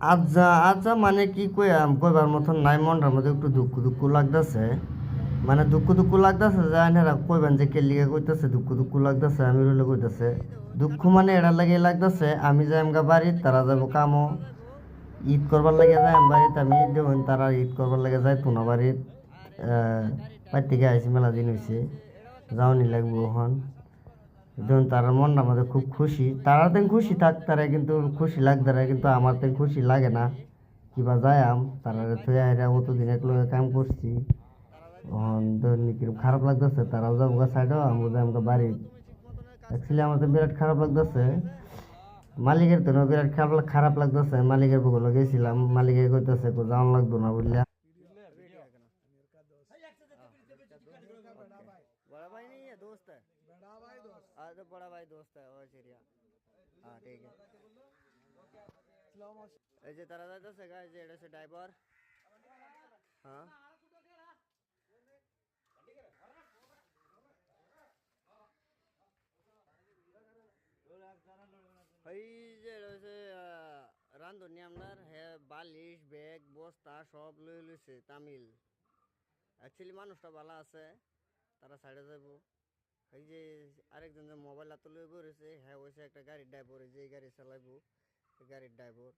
আচ্ছা আচ্ছা, মানে কি কইয়াম, কইবার মতন নাই, মনটার মধ্যে একটু দুঃখ দুঃখ লাগতেছে। মানে দুঃখ দুঃখ লাগতেছে, জানি না কইবেন যে কে লিগে কইতেছে দুঃখ দুঃখ লাগতেছে, আমি রইলে কইতেছে দুঃখ মানে এটার লাগে লাগতেছে। আমি যাই আমগা বাড়ি, তারা যাবো কামো, ঈদ করবার লাগে যাই আমি বাড়িতে, আমি দেখুন তারা ঈদ করবার লাগে যায় তুনা বাড়িত। বাড়ি থেকে আইসি মেলা দিন হয়েছে, যাওনি লাগবো এখন। দেখুন তার মনটা আমাদের খুব খুশি, তারা তেন খুশি থাক তারা, কিন্তু খুশি লাগতে রে, কিন্তু আমার তেন খুশি লাগে না। কিবা যায় আম তারা থুয়ে আইরা অতদিন এক লগে কাম করছি, কিরকম খারাপ লাগতেছে। তারাও যাবো সাইডও, আমগো যাই আমগো বাড়ি। অ্যাকচুয়ালি আমার তো বিরাট খারাপ লাগতেছে, মালিকের তো বিরাট খারাপ খারাপ লাগতেছে। মালিকের বগুলো গেছিলাম, মালিকে কইতেছে যাওয়ান লাগতো না বুঝলা। बड़ा भाई नहीं है, दोस्त है। हाँ तो बड़ा भाई दोस्त है और चिड़िया। हाँ ठीक है। এই যে তারা যাইতেছে গা, এই যে এটা হচ্ছে ড্রাইভার। হ্যাঁ এই যে এটা হচ্ছে রান্ধনি আপনার, হ্যাঁ বালিশ ব্যাগ বস্তা সব লই লইছে তামিল। অ্যাকচুয়ালি মানুষটা ভালো আছে, তারা সাইডে যাবো। এই যে আরেকজন যে মোবাইল হাতে লই বসেছে, হ্যাঁ হয়েছে একটা গাড়ির ড্রাইভার, এই যে এই গাড়ি চালাইবো, গাড়ির ড্রাইভার।